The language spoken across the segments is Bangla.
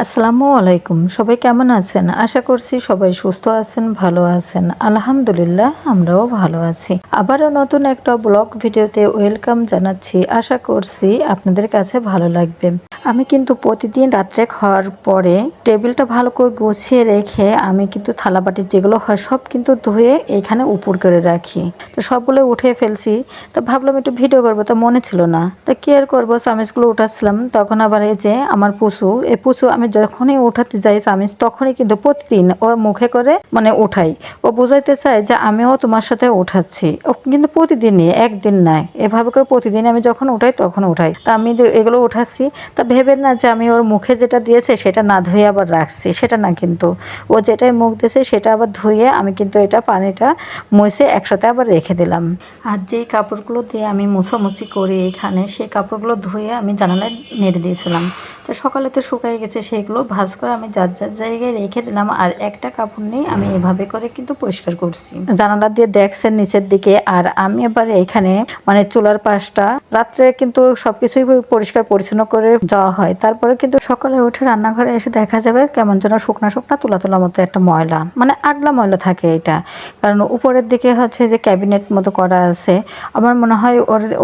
আসসালামু আলাইকুম। সবাই কেমন আছেন? আশা করছি সবাই সুস্থ আছেন, ভালো আছেন। আলহামদুলিল্লাহ আমরাও ভালো আছি। আবারও নতুন একটা ব্লগ ভিডিওতে ওয়েলকাম জানাচ্ছি। আশা করছি আপনাদের কাছে ভালো লাগবে। আমি কিন্তু প্রতিদিন রাত্রে খাওয়ার পরে টেবিলটা ভালো করে গুছিয়ে রেখে আমি কিন্তু থালাবাটি যেগুলো হয় সব কিন্তু ধুয়ে এখানে উপর করে রাখি। তো সবগুলো উঠে ফেলছি। তো ভাবলাম একটু ভিডিও করবো, তো মনে ছিল না। তো কি আর করবো, চামিচগুলো উঠাচ্ছিলাম। তখন আবার এই যে আমার পুচু আমি যখনই উঠাতে যাই চামিচ তখনই কিন্তু প্রতিদিন ও মুখে করে মানে উঠাই। ও বুঝাইতে চায় যে আমিও তোমার সাথে উঠাচ্ছি। ও কিন্তু প্রতিদিনই, একদিন নাই, এভাবে করে প্রতিদিন আমি যখন উঠাই তখন উঠাই। তা আমি এগুলো উঠাচ্ছি। তা ভেবেন না যে আমি ওর মুখে যেটা দিয়েছে সেটা না ধুয়ে আবার রাখছি, সেটা না। কিন্তু ও যেটাই মুখ দিয়েছে সেটা আবার ধুয়ে আমি কিন্তু এটা পানিটা মুছে একসাথে আবার রেখে দিলাম। আর যেই কাপড়গুলো দিয়ে আমি মোছামুছি করি এখানে, সেই কাপড়গুলো ধুয়ে আমি জানালায় নেড়ে দিয়েছিলাম। তো সকালে তো শুকাই গেছে, সেগুলো ভাঁজ করে আমি যার যার জায়গায় রেখে দিলাম। আর একটা কাপড় নিয়ে আমি এভাবে করে কিন্তু পরিষ্কার করছি। জানালা দিয়ে দেখছেন নিচের দিকে। আর আমি এবার এখানে মানে চুলার পাশটা রাত্রে কিন্তু সবকিছুই পরিষ্কার পরিচ্ছন্ন করে যাওয়া হয়। তারপরে কিন্তু সকালে উঠে রান্নাঘরে এসে দেখা যাবে কেমন যেন শুকনা শুকনা তুলা তুলা মতো একটা ময়লা, মানে আগলা ময়লা থাকে এটা। কারণ উপরের দিকে হচ্ছে যে ক্যাবিনেট মতো করা আছে, আমার মনে হয়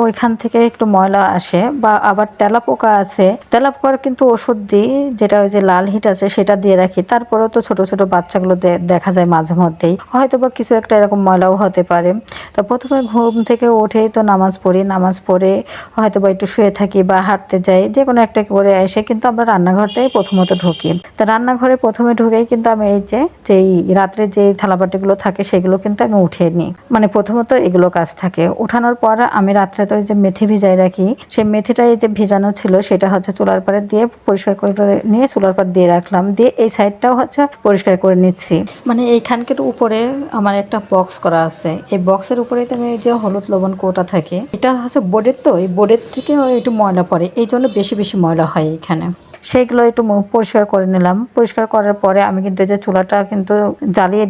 ওইখান থেকে একটু ময়লা আসে। বা আবার তেলাপোকা আছে, তেলাপোকার কিন্তু ওষুধ দিই, যেটা ওই যে লাল হিট আছে সেটা দিয়ে রাখি। তারপরেও তো ছোট ছোট বাচ্চাগুলো দেখা যায় মাঝে মধ্যেই, হয়তো বা কিছু একটা এরকম ময়লাও হতে পারে। তো প্রথমে ঘুম থেকে উঠেই তো নামাজ পড়ি, নামাজ পড়ে হয়তো বা একটু শুয়ে থাকি বা হাঁটতে যাই, যে কোনো একটা করে এসে কিন্তু আমরা রান্নাঘরটাই প্রথমত ঢুকি। তো রান্নাঘরে প্রথমে ঢুকেই কিন্তু আমি এই যেই রাত্রে যেই থালাবাটিগুলো থাকে সেগুলো কিন্তু আমি উঠিয়ে নিই। মানে প্রথমত এগুলো কাজ থাকে। উঠানোর পর আমি রাত্রে তো ওই যে মেথি ভিজাই রাখি, সেই মেথিটাই যে ভিজানো ছিল সেটা হচ্ছে চুলার পাড়ে দিয়ে পরিষ্কার করে নিয়ে চুলার পাড় দিয়ে রাখলাম। দিয়ে এই সাইডটাও হচ্ছে পরিষ্কার করে নিচ্ছি। মানে এইখানকার উপরে আমার একটা বক্স করা আছে, এই বক্সের উপরে তো আমি এই যে হলুদ লবণ কোটা থাকে, এটা হচ্ছে বোর্ডের, তো এই বোর্ডের থেকে একটু ময়লা পড়ে, এই জন্য বেশি বেশি ময়লা হয় এখানে। সেইগুলো একটু পরিষ্কার করে নিলাম। পরিষ্কার করার পরে আমি কিন্তু যে চুলাটা কিন্তু জ্বালিয়ে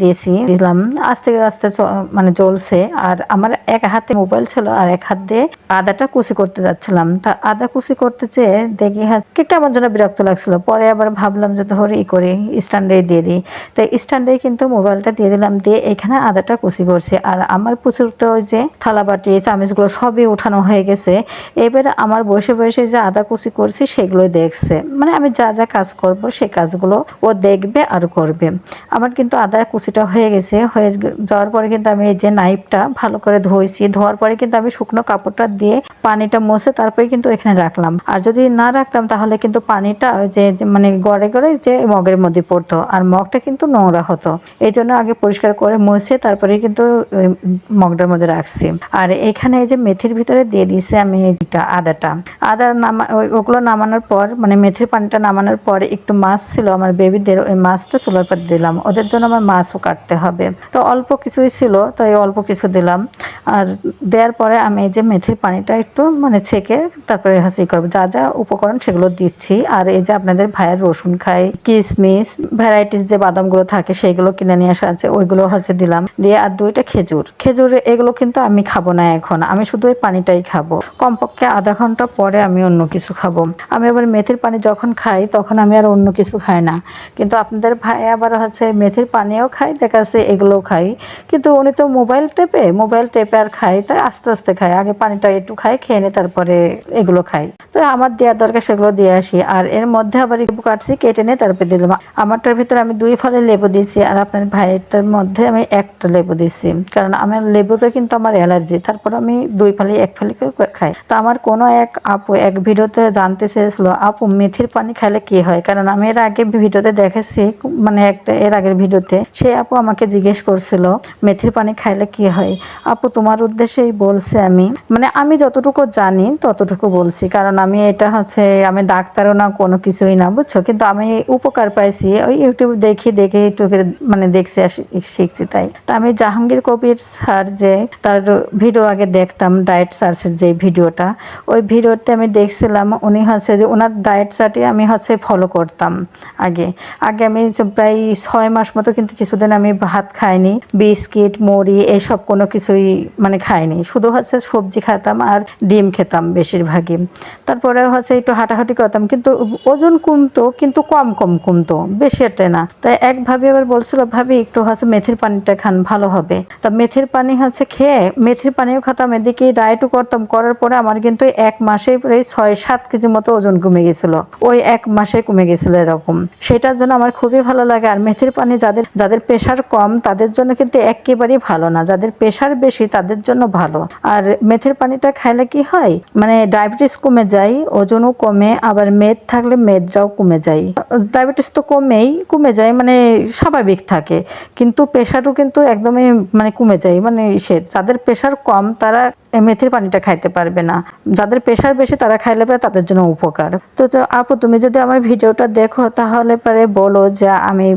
দিলাম। আস্তে আস্তে মানে জ্বলছে। আর আমার এক হাতে মোবাইল ছিল আর এক হাত দিয়ে আদাটা কুচি করতে যাচ্ছিলাম। তা আদা কুচি করতে চেয়ে দেখি কেকটা আমার জন্য বিরক্ত লাগছিল। পরে আবার ভাবলাম যে ধরে করি স্ট্যান্ডে দিয়ে দিই। তো স্ট্যান্ডে কিন্তু মোবাইলটা দিয়ে দিলাম, দিয়ে এখানে আদাটা কুচি করছি। আর আমার প্রচুর তো ওই যে থালা বাটি চামচগুলো সবই উঠানো হয়ে গেছে। এবারে আমার বসে বসে যে আদা কুচি করছি সেগুলোই দেখছে। মানে আমি যা যা কাজ করব সেই কাজগুলো ও দেখবে আর করবে। আমার কিন্তু আদা কুচিটা হয়ে গেছে। হয়ে যাওয়ার পরে কিন্তু আমি এই যে নাইফটা ভালো করে ধুয়েছি। ধোয়ার পরে কিন্তু আমি শুকনো কাপড়টা দিয়ে পানিটা মুছে তারপরে কিন্তু এখানে রাখলাম। আর যদি না রাখতাম তাহলে কিন্তু পানিটা ওই যে মানে গড়ে গড়ে যে মগের মধ্যে পড়তো, আর মগটা কিন্তু নোংরা হতো। এই জন্য আগে পরিষ্কার করে মুছে তারপরে কিন্তু মগটার মধ্যে রাখছি। আর এখানে এই যে মেথির ভিতরে দিয়ে দিয়েছি আমি এইটা আদাটা। ওগুলো নামানোর পর মানে মেথির পানিটা নামানোর পরে একটু মাছ ছিল আমার বেবিদের, ওই মাছটা চুলার পর দিলাম। ওদের জন্য আমার মাছও কাটতে হবে, তো অল্প কিছুই ছিল, তো এই অল্প কিছু দিলাম। আর দেওয়ার পরে আমি এই যে মেথির পানিটা একটু মানে ছেঁকে তারপরে হাসি করবো, যা যা উপকরণ সেগুলো দিচ্ছি। আর এই যে আপনাদের ভাইয়ের রসুন খাই, কিশমিশ, ভ্যারাইটিস যে বাদামগুলো থাকে সেগুলো কিনে নিয়ে আসা আছে, ওইগুলো হচ্ছে দিলাম। দিয়ে আর 2টা খেজুর এগুলো কিন্তু আমি খাবো না এখন, আমি শুধু ওই পানিটাই খাবো। কমপক্ষে আধা ঘন্টা পরে আমি অন্য কিছু খাবো। আমি আবার মেথির পানি যখন খাই তখন আমি আর অন্য কিছু খাই না। কিন্তু আপনাদের ভাই আবার হচ্ছে মেথির পানিও খাই, দেখা যাচ্ছে এগুলোও খাই। কিন্তু উনি তো মোবাইল টেপে আর খাই, তাই আস্তে আস্তে খাই। আগে পানিটা একটু খাই, খেয়ে নিয়ে তারপরে এগুলো খাই। তো আমার দেওয়ার দরকার সেগুলো দিয়ে আসি। আর এর মধ্যে আবার লেবু কাটছি, কেটে নিয়ে তারপরে দিলাম। আমারটার ভিতরে আমি 2 ফালি লেবু দিয়েছি, আর আপনার ভাইয়েরটার মধ্যে আমি একটা লেবু দিচ্ছি। কারণ আমার লেবুতে কিন্তু আমার অ্যালার্জি, তারপর আমি 2 ফালি 1 ফালি করে খাই। তো আমার কোনো এক আপু এক ভিডিওতে জানতে চেয়েছিল, আপু মেথির পানি খাইলে কি হয়? কারণ আমি এর আগে ভিডিওতে দেখেছি, মানে একটা এর আগের ভিডিওতে সেই আপু আমাকে জিজ্ঞেস করছিল মেথির পানি খাইলে কি হয়। আপু তোমার উদ্দেশ্যেই বলছি, আমি মানে আমি যতটুকু জানি ততটুকু বলছি। কারণ আমি এটা হচ্ছে আমি ডাক্তারও না কোনো কিছুই না, বুঝছো। কিন্তু আমি উপকার পাইছি ওই ইউটিউব দেখে একটু মানে দেখছি আর শিখছি। তাই তা আমি জাহাঙ্গীর কবির স্যার যে তার ভিডিও আগে দেখতাম, ডায়েট সার্চের যে ভিডিওটা, ওই ভিডিওতে আমি দেখছিলাম উনি হচ্ছে যে ওনার ডায়েট চার্টে ডায়েটে আমি হচ্ছে ফলো করতাম আগে আগে আমি প্রায় 6 মাস মতো কিন্তু কিছুদিন আমি ভাত খাইনি, বিস্কিট মুড়ি এইসব কোনো কিছুই মানে খাইনি, শুধু হচ্ছে সবজি খেতাম আর ডিম খেতাম বেশিরভাগই। তারপরে হচ্ছে একটু হাঁটাহাঁটি করতাম, কিন্তু ওজন কমতো, কিন্তু কম কম কমতো, বেশি একটা না। তাই এক ভাবি আবার বলছিল, ভাবি একটু হচ্ছে মেথির পানিটা খান, ভালো হবে। তা মেথির পানি হচ্ছে খেয়ে মেথির পানিও খেতাম, এদিকে ডায়েটও করতাম। করার পরে আমার কিন্তু 1 মাসে প্রায় 6-7 কেজি মতো ওজন কমে গেছিল, ওই 1 মাসে কমে গেছিল এরকম। সেটার জন্য আমার খুবই ভালো লাগে। আর মেথির পানি যাদের যাদের প্রেশার কম তাদের জন্য কিন্তু একেবারেই ভালো না, যাদের প্রেশার বেশি তাদের জন্য ভালো। আর মেথির পানিটা খাইলে কি হয়, মানে ডায়াবেটিস কমে যায়, ওজনও কমে, আবার মেদ থাকলে মেদটাও কমে যায়। ডায়াবেটিস তো কমে যায়, মানে স্বাভাবিক থাকে, কিন্তু প্রেশারও কিন্তু একদমই মানে কমে যায়। মানে যাদের প্রেশার কম তারা মেথির পানিটা খাইতে পারবে না, যাদের প্রেশার বেশি তারা খাইলে পরে তাদের জন্য উপকার। তো আপু তুমি যদি আমার ভিডিওটা দেখো তাহলে পরে বলো যে আমি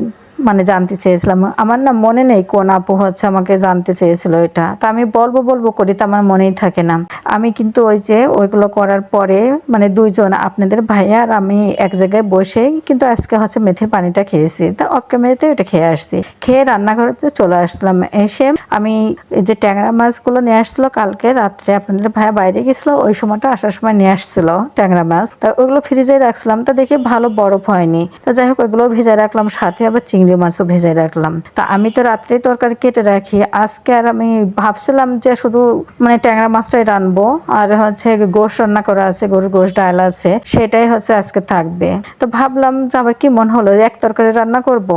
মানে জানতে চেয়েছিলাম, আমার না মনে নেই কোন আপু হচ্ছে আমাকে জানতে চেয়েছিল এটা, তা আমি বলবো করি, তো আমার মনেই থাকে না। আমি কিন্তু ওই যে ওইগুলো করার পরে মানে দুইজন আপনাদের ভাইয়া আর আমি এক জায়গায় বসে কিন্তু আজকে হচ্ছে মেথির পানিটা খেয়েছি, তা অফ ক্যামেরাতে এটা খেয়ে আসছি। খেয়ে রান্নাঘরেতে চলে আসলাম, এসে আমি এই যে ট্যাংরা মাছগুলো নিয়ে আসছিল কালকে রাত্রে, আপনাদের ভাইয়া বাইরে গেছিল, ওই সময়টা আসার সময় নিয়ে আসছিল ট্যাংরা মাছ, তা ওইগুলো ফ্রিজে রাখছিলাম, তা দেখে ভালো বরফ হয়নি। তা যাই হোক ওইগুলো ভেজে রাখলাম, সাথে আবার চিংড়ি মাছও ভেজে রাখলাম। তা আমি তো রাত্রে তরকারি কেটে রাখি, আজকে আর আমি ভাবছিলাম যে শুধু মানে ট্যাংরা মাছটাই রানবো, আর হচ্ছে গোশ রান্না করা আছে, গরুর গোশ ডাল আছে, সেটাই হচ্ছে আজকে থাকবে। তো ভাবলাম যে আবার কি মন হলো এক তরকারি রান্না করব,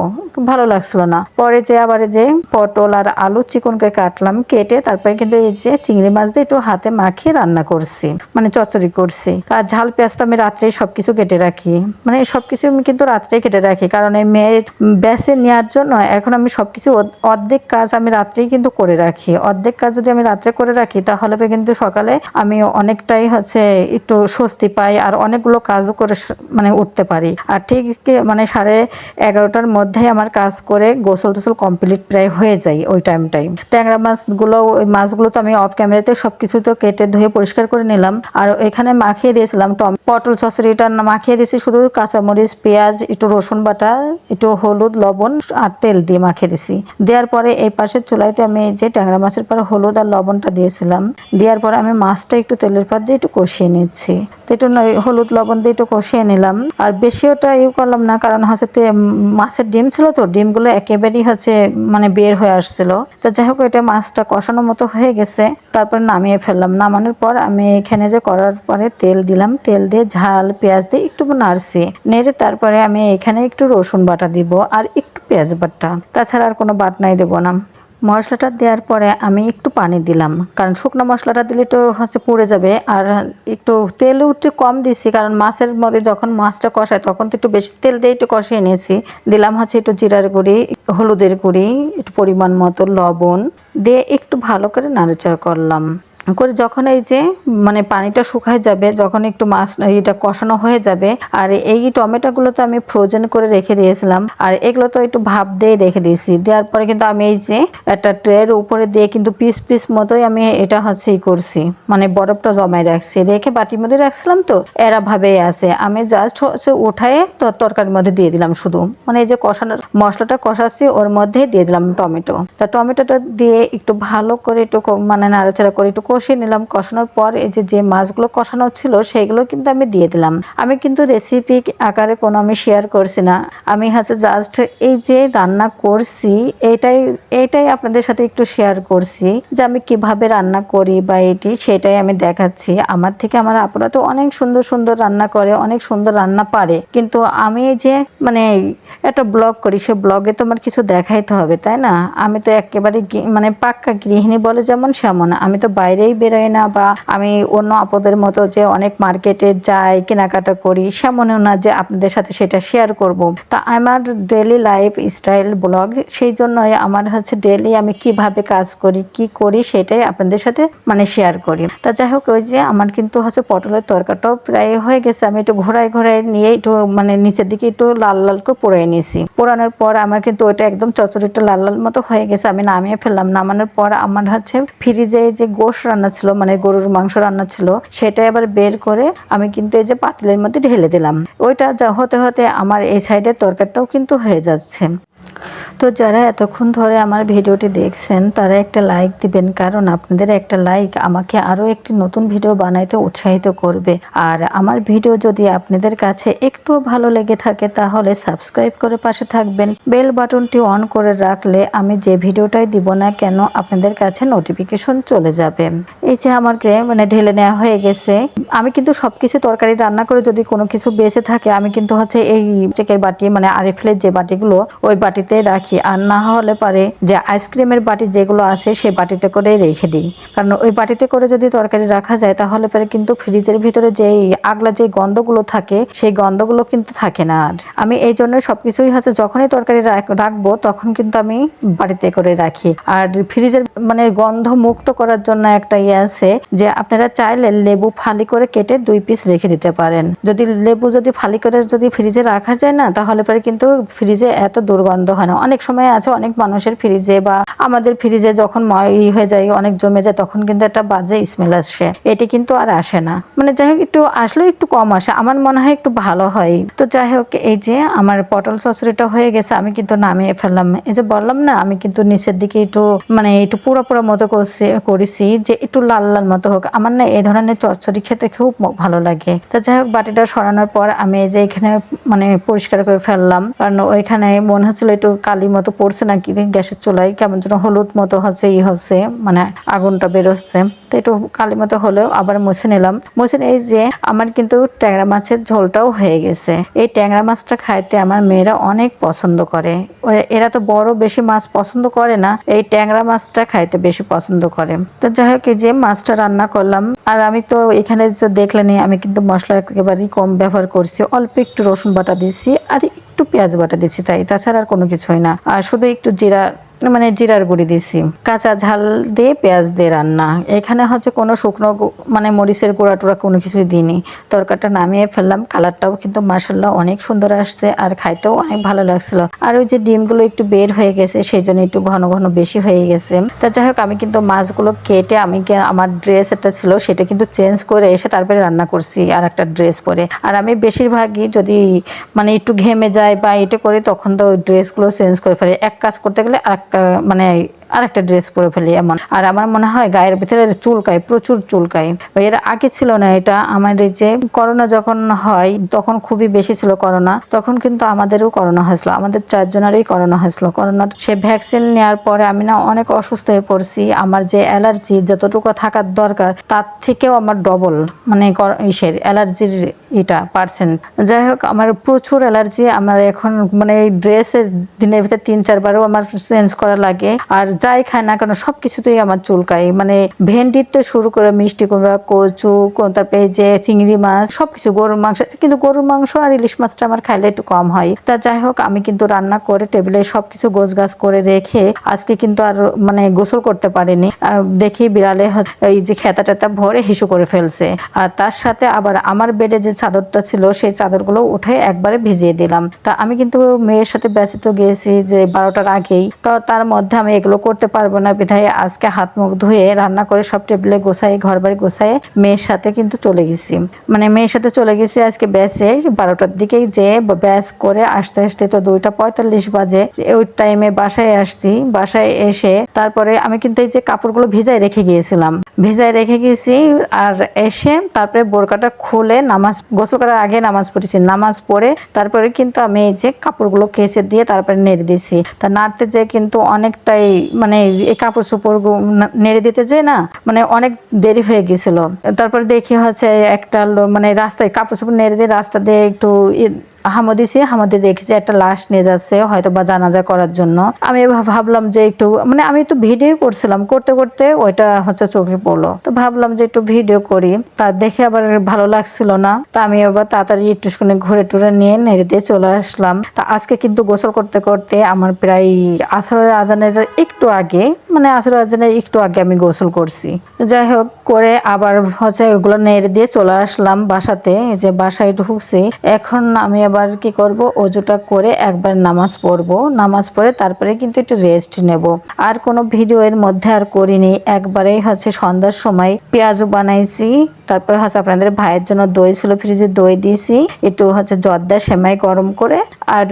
ভালো লাগছিল না। পরে যে আবার যে পটল আর আলু চিকন করে কাটলাম, কেটে তারপরে কিন্তু এই যে চিংড়ি মাছ দিয়ে একটু হাতে মাখিয়ে রান্না করছি, মানে চচ্চড়ি করছি। আর ঝাল পেঁয়াজ তো আমি রাত্রেই সবকিছু কেটে রাখি, মানে সবকিছু আমি কিন্তু রাত্রেই কেটে রাখি, কারণ এই মেয়ের ব্যাসে নেওয়ার জন্য এখন আমি সবকিছু অর্ধেক কাজ আমি রাত্রেই কিন্তু করে রাখি। অর্ধেক কাজ যদি আমি রাত্রে করে রাখি তাহলে কিন্তু সকালে আমি অনেকটাই হচ্ছে একটু স্বস্তি পাই, আর অনেকগুলো কাজও করে মানে উঠতে পারি। আর ঠিক মানে 11:30টার মধ্যেই আমার কাজ করে গোসল টোসল কমপ্লিট প্রায় হয়ে যায় ওই টাইমটাই। ট্যাংরা মাছগুলো, ওই মাছগুলো তো আমি অফ ক্যামেরাতে সবকিছু তো কেটে ধুয়ে পরিষ্কার করে নিলাম। আর এখানে মাখিয়ে দিয়েছিলাম পটল চচ্চড়িটা মাখিয়ে দিয়েছি শুধু কাঁচামরিচ পেঁয়াজ একটু রসুন বাটা একটু হলুদ লবণ আর তেল দিয়ে মাখিয়ে দিছি। দেওয়ার পরে এই পাশের চুলাইতে আমি এই যে ট্যাংরা মাছের পরে হলুদ আর লবণটা দিয়েছিলাম, দেওয়ার পরে আমি মাছটা একটু তেলের পর দিয়ে একটু কষিয়ে নিচ্ছি। তো একটু হলুদ লবণ দিয়ে একটু কষিয়ে নিলাম, আর বেশি ওটা করলাম না, কারণ হচ্ছে মাছের ডিম ছিল তো, ডিমগুলো একেবারেই হচ্ছে মানে বের হয়ে আসছিল। তো যাই হোক এটা মাছটা কষানোর মতো হয়ে গেছে, তারপর নামিয়ে ফেললাম। নামানোর পর আমি এখানে যে করার পরে তেল দিলাম, তেল দিয়ে ঝাল পেঁয়াজ দিয়ে একটু নাড়ছি, নেড়ে তারপরে আমি এখানে একটু রসুন বাটা দিব আর একটু পেঁয়াজ বাটা, তাছাড়া আর কোনো বাটনাই দেবো না। মশলাটা দেওয়ার পরে আমি একটু পানি দিলাম, কারণ শুকনো মশলাটা দিলে তো হচ্ছে পুড়ে যাবে। আর একটু তেলও একটু কম দিছি, কারণ মাছের মধ্যে যখন মাছটা কষায় তখন তো একটু বেশি তেল দিয়ে একটু কষিয়ে নিয়েছি। দিলাম হচ্ছে একটু জিরার গুঁড়ি, হলুদের গুঁড়ি, একটু পরিমাণ মতো লবণ দিয়ে একটু ভালো করে নাড়াচাড়া করলাম করে, যখন এই যে মানে পানিটা শুকায় যাবে, যখন একটু মাছ এটা কষানো হয়ে যাবে। আর এই টমেটোগুলো তো আমি ফ্রোজেন করে রেখে দিয়েছিলাম, আর এগুলো তো একটু ভাপ দিয়ে রেখে দিয়েছি। দেওয়ার পরে কিন্তু আমি এই যে একটা ট্রের উপরে দিয়ে কিন্তু পিস পিস মতোই আমি এটা হচ্ছে করছি, মানে বরফটা জমায় রাখছি, রেখে বাটির মধ্যে রাখছিলাম, তো এরা ভাবেই আছে। আমি জাস্ট হচ্ছে উঠায়ে তো তরকারির মধ্যে দিয়ে দিলাম শুধু, মানে এই যে কষানোর মশলাটা কষাচ্ছি ওর মধ্যে দিয়ে দিলাম টমেটো। তা টমেটোটা দিয়ে একটু ভালো করে একটু মানে নাড়াচাড়া করে একটু কষিয়ে নিলাম। কষানোর পর এই যে মাছগুলো কষানো ছিল সেগুলো কিন্তু আমি দিয়ে দিলাম। আমি কিন্তু রেসিপি আকারে কোনো আমি শেয়ার করছি না, আমি হচ্ছে জাস্ট এই যে রান্না করছি এইটাই আপনাদের সাথে একটু শেয়ার করছি, যে আমি কিভাবে রান্না করি বা সেটাই আমি দেখাচ্ছি। আমার থেকে আমার আপুরা তো অনেক সুন্দর সুন্দর রান্না করে, অনেক সুন্দর রান্না পারে, কিন্তু আমি যে মানে একটা ব্লগ করি, সে ব্লগে তো আমার কিছু দেখাইতে হবে, তাই না? আমি তো একেবারে মানে পাক্কা গৃহিণী বলে যেমন সেমন, আমি তো বাইরেই বেরোয় না, বা আমি অন্য আপদের মতো যে অনেক মার্কেটে যাই কেনাকাটা করি সেমনও না যে আপনাদের সাথে সেটা শেয়ার করব। তা আমার ডেলি লাইফ স্টাইল ব্লগ, সেই জন্যই আমার হচ্ছে ডেলি আমি কিভাবে কাজ করি কি করি সেটাই আপনাদের সাথে মানে শেয়ার করি। তা যাই হোক ওই যে আমার কিন্তু হচ্ছে পটলের তরকাটাও প্রায় হয়ে গেছে, আমি একটু ঘোরায় নিয়ে একটু মানে নিচের দিকে একটু লাল লাল করে পোড়াই নিয়েছি। পোড়ানোর পর আমার কিন্তু ওইটা একদম চচ্চড়িটা লাল লাল মতো হয়ে গেছে, আমি নামিয়ে ফেললাম। নামানোর পর আমার হচ্ছে ফ্রিজে যে গোশ রান্না ছিল, মানে গরুর মাংস রান্না ছিল, সেটা এবার বের করে আমি কিন্তু এই যে পাতিলের মধ্যে ঢেলে দিলাম। ওইটা যা হতে হতে আমার এই সাইডের তরকারিটাও কিন্তু হয়ে যাচ্ছে। তো যারা এতক্ষণ ধরে আমার ভিডিওটি দেখছেন তারা একটা লাইক দিবেন, কারণ আপনাদের একটা লাইক আমাকে আরও একটি নতুন ভিডিও বানাইতে উৎসাহিত করবে। আর আমার ভিডিও যদি আপনাদের কাছে একটু ভালো লেগে থাকে তাহলে সাবস্ক্রাইব করে পাশে থাকবেন, বেল বাটনটি অন করে রাখলে আমি যে ভিডিওটাই দিব না কেন আপনাদের কাছে নোটিফিকেশন চলে যাবে। এই যে আমার যে মানে ঢেলে নেওয়া হয়ে গেছে, আমি কিন্তু সবকিছু তরকারি রান্না করে যদি কোনো কিছু বেঁচে থাকে আমি কিন্তু হচ্ছে এই চেকের বাটি মানে আরিফেলের যে বাটিগুলো ওই বাটিতে রাখি, আর না হলে পারে যে আইসক্রিমের বাটি যেগুলো আছে সেই বাটিতে করে রেখে দিই। কারণ ওই বাটিতে করে যদি তরকারি রাখা যায় তাহলে পরে কিন্তু ফ্রিজের ভিতরে যেই আগলা যে গন্ধগুলো থাকে সেই গন্ধগুলো কিন্তু থাকে না। আর আমি এই জন্য সবকিছুই হচ্ছে যখনই তরকারি রাখবো তখন কিন্তু আমি বাটিতে করে রাখি। আর ফ্রিজের মানে গন্ধ মুক্ত করার জন্য একটা ইয়ে আছে যে আপনারা চাইলে লেবু ফালি করে কেটে 2 পিস রেখে দিতে পারেন। যদি লেবু যদি ফালি করে যদি ফ্রিজে রাখা যায় না তাহলে পরে কিন্তু ফ্রিজে এত দুর্গন্ধ হয় না। অনেক সময় আছে অনেক মানুষের ফ্রিজে বা আমাদের ফ্রিজে যখন হয়ে যায় অনেক জমে যায় তখন কিন্তু একটা বাজে স্মেল আসে, এটি কিন্তু আর আসে না। মানে যাই হোক একটু আসলে একটু কম আসে, আমার মনে হয় একটু ভালো হয়। তো যাই হোক এই যে আমার পটল চচ্চড়িটা হয়ে গেছে, আমি কিন্তু নামিয়ে ফেললাম। এই যে বললাম না আমি কিন্তু নিচের দিকে একটু মানে একটু পুরো পুরো মতো করেছি যে একটু লাল লাল মতো হোক। আমার না এই ধরনের চচ্চড়ি খেতে খুব ভালো লাগে। তো যাই হোক বাটিটা সরানোর পর আমি এই যে এখানে মানে পরিষ্কার করে ফেললাম, কারণ ওইখানে মনে হচ্ছিল একটু কালি মতো পড়ছে নাকি গ্যাসের চুলায়, কেমন যেন হলুদ মতো হচ্ছে হচ্ছে মানে আগুনটা বেরোচ্ছে। তো একটু কালি মতো হলেও আবার মুছে নিলাম। মুছে এই যে আমার কিন্তু ট্যাংরা মাছের ঝোলটাও হয়ে গেছে। এই ট্যাংরা মাছটা খাইতে আমার মেয়েরা অনেক পছন্দ করে। এরা তো বড় বেশি মাছ পছন্দ করে না, এই ট্যাংরা মাছটা খাইতে বেশি পছন্দ করে। তো যাই হোক এই যে মাছটা রান্না করলাম। আর আমি তো এখানে যে দেখলেনি আমি কিন্তু মশলা একেবারেই কম ব্যবহার করছি, অল্প একটু রসুন বাটা দিছি আর একটু পেঁয়াজ বাটা দিচ্ছি, তাই তাছাড়া আর কোনো কিছুই না। আর শুধু একটু জিরা মানে জিরার গুঁড়ি দিছি, কাঁচা ঝাল দিয়ে পেঁয়াজ দিয়ে রান্না। এখানে হচ্ছে কোনো শুকনো মানে মরিচের গুঁড়া টুড়া কোনো কিছুই দিইনি। তরকারিটা নামিয়ে ফেললাম, কালারটাও কিন্তু মাশাআল্লাহ অনেক সুন্দর আসছে আর খাইতেও অনেক ভালো লাগছিল। আর ওই যে ডিমগুলো একটু বের হয়ে গেছে সেই জন্য একটু ঘন ঘন বেশি হয়ে গেছে। তা যাই হোক আমি কিন্তু মাছগুলো কেটে আমি আমার ড্রেস একটা ছিল সেটা কিন্তু চেঞ্জ করে এসে তারপরে রান্না করছি আর একটা ড্রেস পরে। আর আমি বেশিরভাগই যদি মানে একটু ঘেমে যায় বা এটা করি তখন তো ওই ড্রেসগুলো চেঞ্জ করে ফেলি, এক কাজ করতে গেলে আরেকটা মানে আরেকটা ড্রেস পরে ফেলি এমন। আর আমার মনে হয় গায়ের ভিতরে চুলকায়, প্রচুর চুলকায়। এর আগে ছিল না এটা, আমার এই যে করোনা যখন হয় তখন খুবই বেশি ছিল করোনা, তখন কিন্তু আমাদেরও করোনা হয়েছিল, আমাদের 4 জনেরই করোনা হয়েছিল। করোনার সে ভ্যাকসিন নেওয়ার পরে আমি না অনেক অসুস্থ হয়ে পড়ছি। আমার যে অ্যালার্জি যতটুকু থাকার দরকার তার থেকেও আমার ডবল মানে ইসের অ্যালার্জির এটা পার্সেন্ট। যাই হোক আমার প্রচুর অ্যালার্জি। আমার এখন মানে এই ড্রেসের দিনের ভিতরে 3-4 বারও আমার চেঞ্জ করা লাগে। আর যাই খায় না কেন সব কিছুতেই আমার চুলকায়, মানে ভেন্ডিতে শুরু করে মিষ্টি কুমড়া, কচু, তারপরে যে চিংড়ি মাছ সবকিছু, গরুর মাংস, কিন্তু গরুর মাংস আর ইলিশ মাছটা আমার খাইলে একটু কম হয়। তা যাই হোক আমি কিন্তু রান্না করে টেবিলে সবকিছু গোছগাছ করে রেখে আজকে কিন্তু আর মানে গোসল করতে পারিনি। দেখি বিড়ালে এই যে খেতা টেতা ভরে হিসু করে ফেলছে। আর তার সাথে আবার আমার বেডে যে চাদরটা ছিল সেই চাদরগুলো উঠে একবারে ভিজিয়ে দিলাম। তা আমি কিন্তু মেয়ের সাথে ব্যস্ত গিয়েছি যে 12টার আগেই, তো তার মধ্যে আমি এগুলো করতে পারবো না বিধায় আজকে হাত মুখ ধুয়ে রান্না করে সব টেবিলে গোছাই ঘর বাড়ি গোছায় মেয়ের সাথে কিন্তু চলে গেছি। মানে মেয়ের সাথে চলে গেছি আজকে ব্যাসে 12টার দিকেই, যে ব্যাস করে আসতে আসতে তো 2:45 বাজে। ওই টাইমে বাসায় আসছি, বাসায় এসে তারপরে আমি কিন্তু এই যে কাপড়গুলো ভিজায় রেখে গিয়েছিলাম, ভিজায় রেখে গেছি। আর এসে তারপরে বোরকাটা খুলে নামাজ গোসল করার আগে নামাজ পড়েছি, নামাজ পড়ে তারপরে কিন্তু আমি এই যে কাপড়গুলো কেচে দিয়ে তারপরে নেড়ে দিয়েছি। তা নাড়তে যে কিন্তু অনেকটাই মানে এই কাপড় চোপড় নেড়ে দিতে যে না মানে অনেক দেরি হয়ে গেছিল। তারপরে দেখি হচ্ছে একটা মানে রাস্তায় কাপড় চোপড় নেড়ে দিয়ে রাস্তা দিয়ে একটু হামাদি দেখছি একটা লাশ নিয়ে যাচ্ছে হয়তো বা জানাজা করার জন্য। আমি ভাবলাম যে একটু মানে আমি একটু ভিডিও করছিলাম, করতে করতে ওইটা হচ্ছে চোখে পড়লো, তো ভাবলাম যে একটু ভিডিও করি। তা দেখে আবার ভালো লাগছিল না, তা আমি আবার তাড়াতাড়ি একটু ঘুরে টুরে নিয়ে নেড়ে দিয়ে চলে আসলাম। তা আজকে কিন্তু গোসল করতে করতে আমার প্রায় আসরের আজানের একটু আগে মানে আসরের আজানের একটু আগে আমি গোসল করছি। যাই হোক করে আবার হচ্ছে ওগুলো নেড়ে দিয়ে চলে আসলাম বাসাতে। যে বাসায় ঢুকছি এখন আমি আবার আবার কি করব, অজুটা করে একবার নামাজ পড়বো, নামাজ পড়ে তারপরে কিন্তু একটু রেস্ট নেব। আর কোনো ভিডিও এর মধ্যে আর করিনি, একবারেই হচ্ছে সন্ধ্যার সময় পেঁয়াজও বানাইছি, তারপর হচ্ছে আপনাদের ভাইয়ের জন্য দই ছিল ফ্রিজে, দই দিয়েছি, একটু হচ্ছে জর্দা সেমাই গরম করে, আর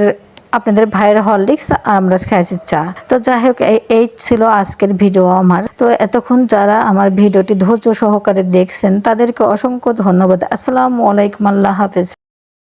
আপনাদের ভাইয়ের হরলিক্স, আর আমরা খাইছি চা। তো যাই হোক, এই ছিল আজকের ভিডিও আমার। তো এতক্ষণ যারা আমার ভিডিওটি ধৈর্য সহকারে দেখছেন তাদেরকে অসংখ্য ধন্যবাদ। আসসালামু আলাইকুম, আল্লাহ হাফেজ।